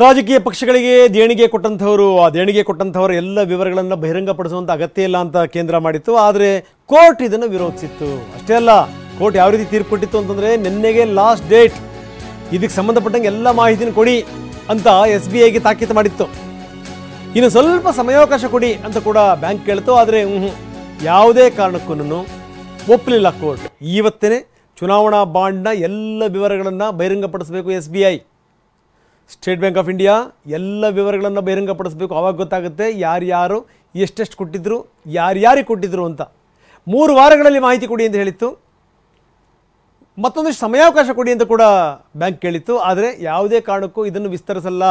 ರಾಜಕೀಯ ಪಕ್ಷಗಳಿಗೆ ದೇಣಿಗೆ ಕೊಟ್ಟಂತವರು ಆ ದೇಣಿಗೆ ಕೊಟ್ಟಂತವರ ಎಲ್ಲ ವಿವರಗಳನ್ನು ಬಹಿರಂಗಪಡಿಸುವಂತ ಅಗತ್ಯ ಇಲ್ಲ ಅಂತ ಕೇಂದ್ರ ಮಾಡಿತ್ತು. ಆದರೆ ಕೋರ್ಟ್ ಇದನ್ನು ವಿರೋಧಿಸಿತ್ತು. ಅಷ್ಟೇ ಅಲ್ಲ, ಕೋರ್ಟ್ ಯಾವ ರೀತಿ ತೀರ್ಪು ಕೊಟ್ಟಿತ್ತು ಅಂತಂದ್ರೆ ನಿನ್ನೆಗೆ ಲಾಸ್ಟ್ ಡೇಟ್, ಇದಕ್ಕೆ ಸಂಬಂಧಪಟ್ಟಂಗೆ ಎಲ್ಲ ಮಾಹಿತಿನ ಕೊಡಿ ಅಂತ SBIಗೆ ತಾಕೀತು ಮಾಡಿತ್ತು. ಇನ್ನು ಸ್ವಲ್ಪ ಸಮಯಾವಕಾಶ ಕೊಡಿ ಅಂತ ಕೂಡ ಬ್ಯಾಂಕ್ ಕೇಳ್ತು. ಆದರೆ ಯಾವುದೇ ಕಾರಣಕ್ಕೂ ಒಪ್ಪಲಿಲ್ಲ ಕೋರ್ಟ್. ಇವತ್ತೇ ಚುನಾವಣಾ ಬಾಂಡ್ನ ಎಲ್ಲ ವಿವರಗಳನ್ನು ಬಹಿರಂಗಪಡಿಸಬೇಕು SBI. State bank of India ಎಲ್ಲ ವಿವರಗಳನ್ನು ಬಹಿರಂಗಪಡಿಸಬೇಕು. ಆವಾಗ ಗೊತ್ತಾಗುತ್ತೆ ಯಾರ್ಯಾರು ಎಷ್ಟೆಷ್ಟು ಕೊಟ್ಟಿದ್ರು, ಯಾರ್ಯಾರಿಗೆ ಕೊಟ್ಟಿದ್ರು ಅಂತ. 3 ವಾರಗಳಲ್ಲಿ ಮಾಹಿತಿ ಕೊಡಿ ಅಂತ ಹೇಳಿತ್ತು. ಮತ್ತೊಂದಿಷ್ಟು ಸಮಯಾವಕಾಶ ಕೊಡಿ ಅಂತ ಕೂಡ ಬ್ಯಾಂಕ್ ಕೇಳಿತ್ತು. ಆದರೆ ಯಾವುದೇ ಕಾರಣಕ್ಕೂ ಇದನ್ನು ವಿಸ್ತರಿಸಲ್ಲ.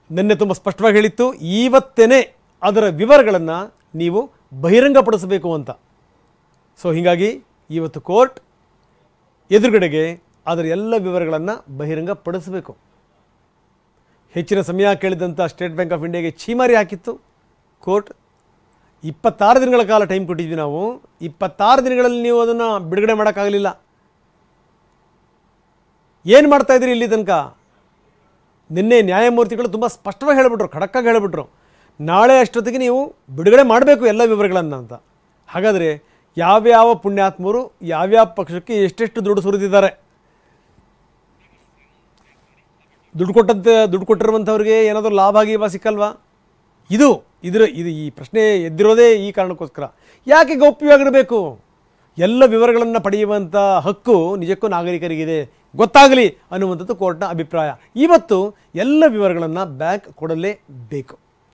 ನಿನ್ನೆ ತುಂಬ ಸ್ಪಷ್ಟವಾಗಿ ಹೇಳಿತ್ತು, ಇವತ್ತೇ ಅದರ ವಿವರಗಳನ್ನು ನೀವು ಬಹಿರಂಗಪಡಿಸಬೇಕು ಅಂತ. ಸೊ ಹೀಗಾಗಿ ಇವತ್ತು ಕೋರ್ಟ್ ಎದುರುಗಡೆಗೆ ಅದರ ಎಲ್ಲ ವಿವರಗಳನ್ನು ಬಹಿರಂಗಪಡಿಸಬೇಕು. ಹೆಚ್ಚಿನ ಸಮಯ ಕೇಳಿದಂಥ ಸ್ಟೇಟ್ ಬ್ಯಾಂಕ್ ಆಫ್ ಇಂಡಿಯಾಗೆ ಛೀಮಾರಿ ಹಾಕಿತ್ತು ಕೋರ್ಟ್. 26 ದಿನಗಳ ಕಾಲ ಟೈಮ್ ಕೊಟ್ಟಿದ್ವಿ ನಾವು. 26 ದಿನಗಳಲ್ಲಿ ನೀವು ಅದನ್ನು ಬಿಡುಗಡೆ ಮಾಡೋಕ್ಕಾಗಲಿಲ್ಲ. ಏನು ಮಾಡ್ತಾಯಿದ್ರಿ ಇಲ್ಲಿ ತನಕ? ನಿನ್ನೆ ನ್ಯಾಯಮೂರ್ತಿಗಳು ತುಂಬ ಸ್ಪಷ್ಟವಾಗಿ ಹೇಳಿಬಿಟ್ರು, ಖಡಕ್ಕಾಗಿ ಹೇಳಿಬಿಟ್ರು, ನಾಳೆ ಅಷ್ಟೊತ್ತಿಗೆ ನೀವು ಬಿಡುಗಡೆ ಮಾಡಬೇಕು ಎಲ್ಲ ವಿವರಗಳನ್ನು ಅಂತ. ಹಾಗಾದರೆ ಯಾವ್ಯಾವ ಪುಣ್ಯಾತ್ಮರು ಯಾವ್ಯಾವ ಪಕ್ಷಕ್ಕೆ ಎಷ್ಟೆಷ್ಟು ದುಡ್ಡು ಸುರಿದಿದ್ದಾರೆ, ದುಡ್ಡು ಕೊಟ್ಟಿರುವಂಥವ್ರಿಗೆ ಏನಾದರೂ ಲಾಭ ಗೀಭ ಸಿಕ್ಕಲ್ವಾ? ಇದು ಈ ಪ್ರಶ್ನೆ ಎದ್ದಿರೋದೇ ಈ ಕಾರಣಕ್ಕೋಸ್ಕರ. ಯಾಕೆ ಗೌಪ್ಯವಾಗಿರಬೇಕು? ಎಲ್ಲ ವಿವರಗಳನ್ನು ಪಡೆಯುವಂಥ ಹಕ್ಕು ನಿಜಕ್ಕೂ ನಾಗರಿಕರಿಗಿದೆ, ಗೊತ್ತಾಗಲಿ ಅನ್ನುವಂಥದ್ದು ಕೋರ್ಟ್ನ ಅಭಿಪ್ರಾಯ. ಇವತ್ತು ಎಲ್ಲ ವಿವರಗಳನ್ನು ಬ್ಯಾಂಕ್ ಕೊಡಲೇಬೇಕು.